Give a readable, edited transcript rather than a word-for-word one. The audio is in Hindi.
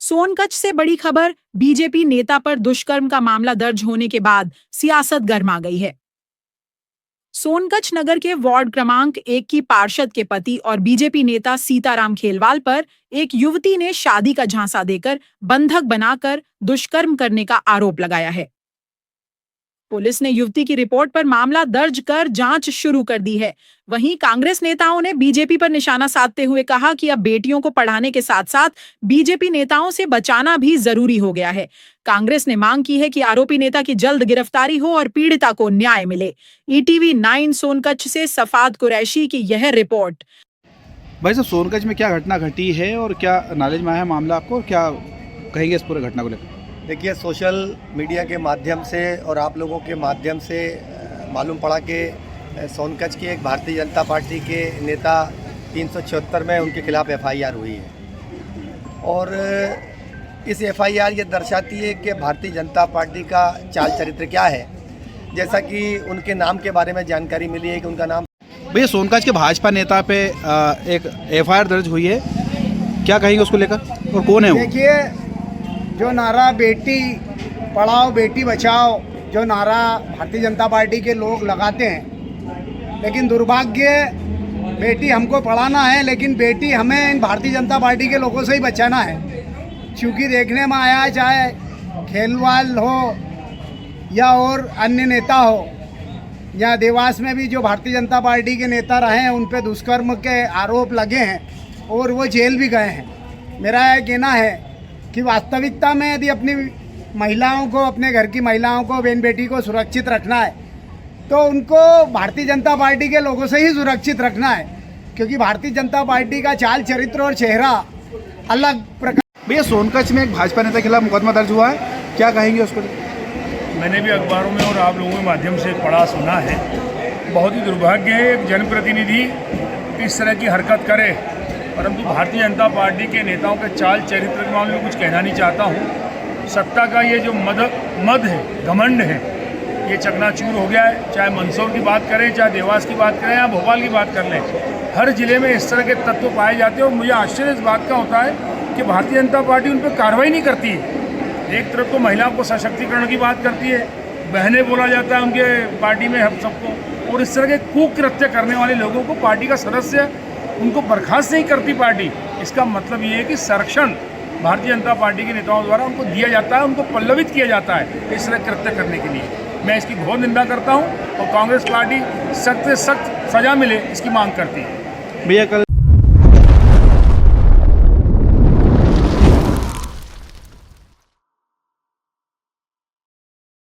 सोनकच्छ से बड़ी खबर। बीजेपी नेता पर दुष्कर्म का मामला दर्ज होने के बाद सियासत गर्मा गई है। सोनकच्छ नगर के वार्ड क्रमांक 1 की पार्षद के पति और बीजेपी नेता सीताराम खेलवाल पर एक युवती ने शादी का झांसा देकर बंधक बनाकर दुष्कर्म करने का आरोप लगाया है। पुलिस ने युवती की रिपोर्ट पर मामला दर्ज कर जांच शुरू कर दी है। वहीं कांग्रेस नेताओं ने बीजेपी पर निशाना साधते हुए कहा कि अब बेटियों को पढ़ाने के साथ साथ बीजेपी नेताओं से बचाना भी जरूरी हो गया है। कांग्रेस ने मांग की है कि आरोपी नेता की जल्द गिरफ्तारी हो और पीड़िता को न्याय मिले। ईटीवी 9 सोनकच्छ से सफाद कुरैशी की यह रिपोर्ट। भाई साहब, सोनकच्छ में क्या घटना घटी है और क्या नॉलेज में आया है मामला आपको, क्या कहेंगे इस पूरे घटना को लेकर? देखिए, सोशल मीडिया के माध्यम से और आप लोगों के माध्यम से मालूम पड़ा कि सोनकच्छ की एक भारतीय जनता पार्टी के नेता 376 में उनके खिलाफ एफआईआर हुई है और इस एफआईआर ये दर्शाती है कि भारतीय जनता पार्टी का चाल चरित्र क्या है। जैसा कि उनके नाम के बारे में जानकारी मिली है कि उनका नाम भैया सोनकच्छ के भाजपा नेता पे एक एफआईआर दर्ज हुई है, क्या कहेंगे उसको लेकर और कौन है वो? देखिए, जो नारा बेटी पढ़ाओ बेटी बचाओ जो नारा भारतीय जनता पार्टी के लोग लगाते हैं, लेकिन दुर्भाग्य बेटी हमको पढ़ाना है लेकिन बेटी हमें इन भारतीय जनता पार्टी के लोगों से ही बचाना है। क्योंकि देखने में आया, चाहे खेलवाल हो या और अन्य नेता हो, या देवास में भी जो भारतीय जनता पार्टी के नेता रहे हैं उन पे दुष्कर्म के आरोप लगे हैं और वो जेल भी गए हैं। मेरा यह कहना है कि वास्तविकता में यदि अपनी महिलाओं को, अपने घर की महिलाओं को, बहन बेटी को सुरक्षित रखना है तो उनको भारतीय जनता पार्टी के लोगों से ही सुरक्षित रखना है, क्योंकि भारतीय जनता पार्टी का चाल चरित्र और चेहरा अलग प्रकार। भैया सोनकच्छ में एक भाजपा नेता के खिलाफ मुकदमा दर्ज हुआ है, क्या कहेंगे उसको? मैंने भी अखबारों में और आप लोगों के माध्यम से पढ़ा सुना है। बहुत ही दुर्भाग्य है एक जनप्रतिनिधि इस तरह की हरकत करे, परंतु भारतीय जनता पार्टी के नेताओं के चाल चरित्र के मामले में कुछ कहना नहीं चाहता हूँ। सत्ता का ये जो मद है, घमंड है, ये चकनाचूर हो गया है। चाहे मंदसौर की बात करें, चाहे देवास की बात करें या भोपाल की बात कर लें, हर जिले में इस तरह के तत्व पाए जाते हैं और मुझे आश्चर्य इस बात का होता है कि भारतीय जनता पार्टी उन पर कार्रवाई नहीं करती है। एक तरफ तो महिलाओं को सशक्तिकरण की बात करती है, बहनें बोला जाता है उनके पार्टी में हम सबको, और इस तरह के कुकृत्य करने वाले लोगों को पार्टी का सदस्य उनको बर्खास्त नहीं करती पार्टी। इसका मतलब ये है कि संरक्षण भारतीय जनता पार्टी के नेताओं द्वारा उनको दिया जाता है, उनको पल्लवित किया जाता है इस तरह कृत्य करने के लिए। मैं इसकी घोर निंदा करता हूँ और कांग्रेस पार्टी सख्त से सख्त सजा मिले इसकी मांग करती है। भैया कल